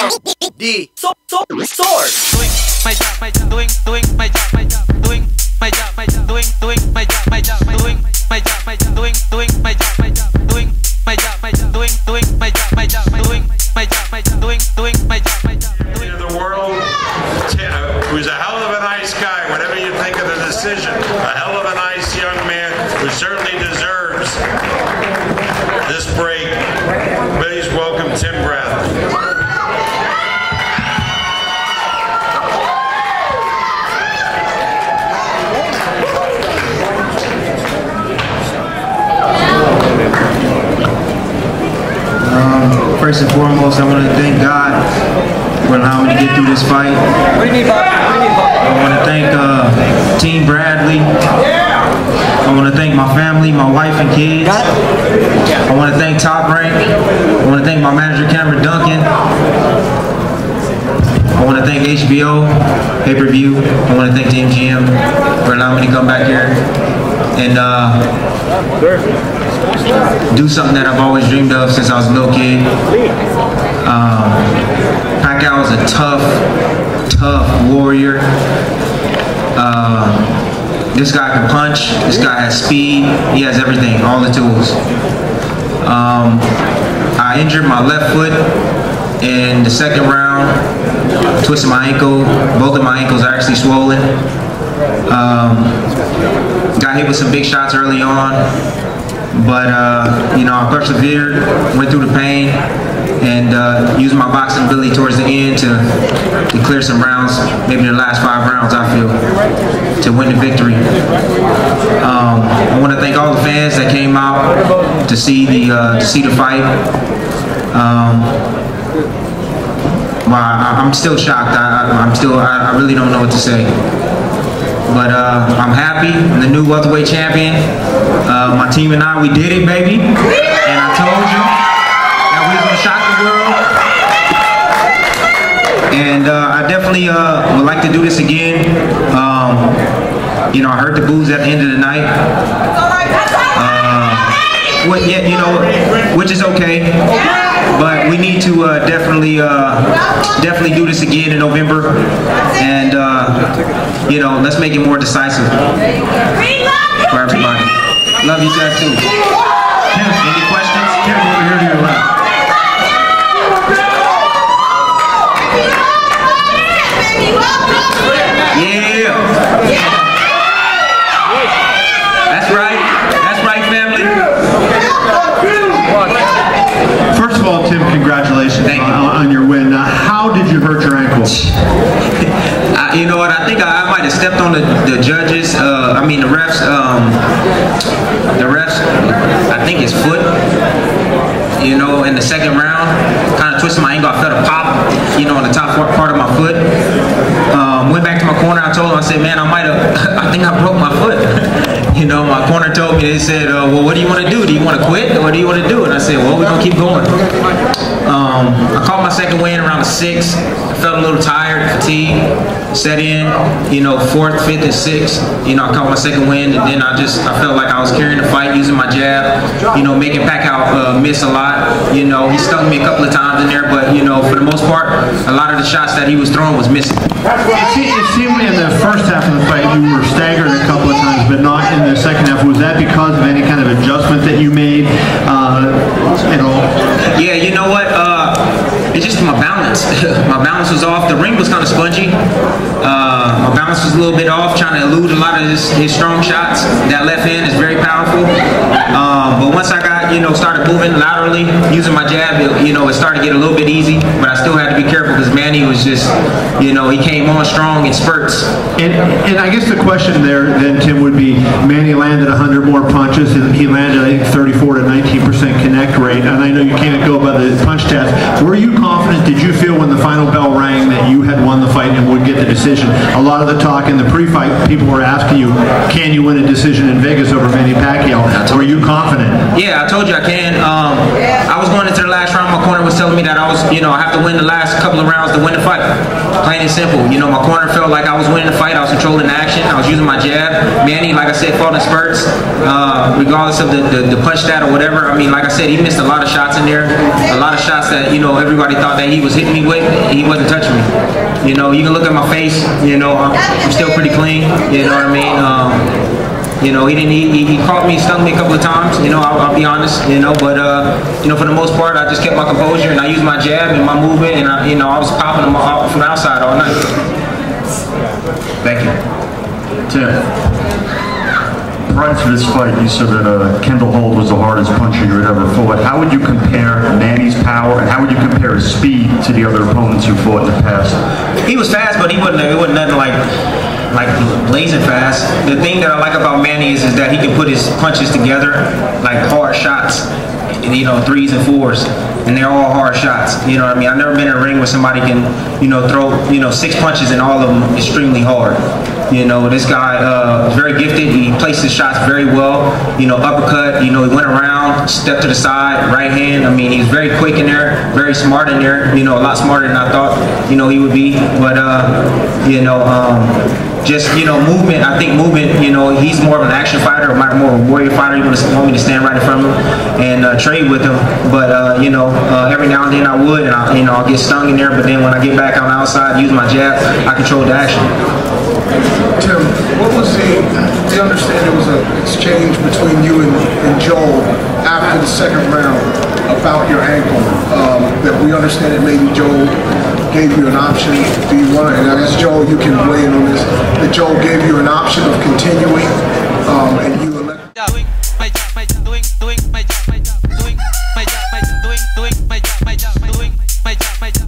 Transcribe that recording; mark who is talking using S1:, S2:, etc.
S1: dSource.
S2: Doing my job, doing my job, doing my job, doing my job, doing my job, doing my job, doing my job, doing my job, doing my job, doing my job.
S3: The world, who's a hell of a nice guy, whatever you think of the decision, a hell of a nice young man who certainly deserves this break. Please welcome Tim Bradley.
S4: First and foremost, I want to thank God for allowing me to get through this fight. I want to thank Team Bradley. I want to thank my family, my wife and kids. I want to thank Top Rank. I want to thank my manager, Cameron Duncan. I want to thank HBO, pay-per-view. I want to thank the MGM for allowing me to come back here and do something that I've always dreamed of since I was a little kid. Pacquiao is a tough warrior. This guy can punch. This guy has speed. He has everything, all the tools. I injured my left foot in the second round. Twisted my ankle. Both of my ankles are actually swollen. Got hit with some big shots early on, but you know, I persevered, went through the pain, and used my boxing ability towards the end to clear some rounds, maybe the last 5 rounds I feel, to win the victory. I want to thank all the fans that came out to see the fight. I'm still shocked. I really don't know what to say. But I'm happy. I'm the new welterweight champion. My team and I, we did it, baby. And I told you that we was gonna shock the world. And I definitely would like to do this again. You know, I heard the boos at the end of the night. Yeah, you know, which is okay. But we need to definitely do this again in November, and you know, let's make it more decisive for everybody. Love you guys too. Tim, any questions? Tim, over here to your left. Yeah. That's right. That's right, family.
S5: First of all, Tim, congratulations on your win. How did you hurt your ankle?
S4: You know what? I think I might have stepped on the judges. I mean the refs. I think his foot. You know, in the second round, kind of twisted my ankle. I felt a pop. You know, on the top part of my foot. Went back to my corner. I told him, I said, man, I think I broke my foot. You know, my corner told me, they said, well, what do you want to do? Do you want to quit? Or what do you want to do? And I said, well, we're going to keep going. I caught my second win around the 6th. I felt a little tired, fatigue set in, you know, 4th, 5th, and 6th. You know, I caught my second win, and then I felt like I was carrying the fight using my jab, you know, making Pacquiao miss a lot. You know, he stung me a couple of times in there, but, you know, for the most part, a lot of the shots that he was throwing was missing.
S5: It seemed in the first half of the fight you were staggered a couple of times, but not in the second half. Was that because of any kind of adjustment that you made at all?
S4: Yeah, you know what? It's just my balance. My balance was off. The ring was kind of spongy. My balance was a little bit off, trying to elude a lot of his strong shots. That left hand is very powerful. But once I got, you know, started moving laterally, using my jab, you know, it started to get a little bit easy. But I still had to be careful because Manny was just, you know, he came on strong in spurts.
S5: And I guess the question there then, Tim, would be, Manny landed 100 more punches, and he landed, I think, 34 to 19% connect rate. And I know you can't go by the punch test. Were you confident? Did you feel when the final bell rang that you had won the fight and would get the decision? A lot of the talk in the pre-fight, people were asking you, can you win a decision in Vegas over Manny Pacquiao? Were you confident?
S4: Yeah, I told you I can. I was going into the last round. My corner was telling me that I was, you know, I have to win the last couple of rounds to win the fight. Plain and simple. You know, my corner felt like I was winning the fight. I was controlling the action. I was using my jab. Manny, like I said, fought in spurts, regardless of the punch stat or whatever. I mean, like I said, he missed a lot of shots in there. A lot of shots that, you know, everybody thought that he was hitting me with. He wasn't touching me. You know, you can look at my face. You know, I'm still pretty clean. You know what I mean? You know, he caught me, stung me a couple of times, you know, I'll be honest, you know, but, you know, for the most part, I just kept my composure and I used my jab and my movement and, you know, I was popping them out from the outside all night. Thank you.
S1: Tim, prior to this fight, you said that Kendall Holt was the hardest puncher you had ever fought. How would you compare Manny's power and how would you compare his speed to the other opponents you fought in the past?
S4: He was fast, but it wasn't nothing like blazing fast. The thing that I like about Manny is that he can put his punches together like hard shots, you know, 3s and 4s, and they're all hard shots. You know what I mean? I've never been in a ring where somebody can, you know, throw, you know, 6 punches and all of them extremely hard. You know, this guy is very gifted. He placed his shots very well. You know, uppercut, you know, he went around, stepped to the side, right hand. I mean, he's very quick in there, very smart in there, you know, a lot smarter than I thought, you know, he would be. But, you know, just, you know, movement, I think movement, you know, he's more of an action fighter, or more of a warrior fighter. He want me to stand right in front of him and trade with him. But, you know, every now and then I would, and you know, I'll get stung in there. But then when I get back on the outside, use my jab, I control the action.
S6: Tim, what was we understand there was an exchange between you and Joel after the second round about your ankle. That we understand that maybe Joel gave you an option. Do you want to, and I guess Joel, you can weigh in on this, that Joel gave you an option of continuing, and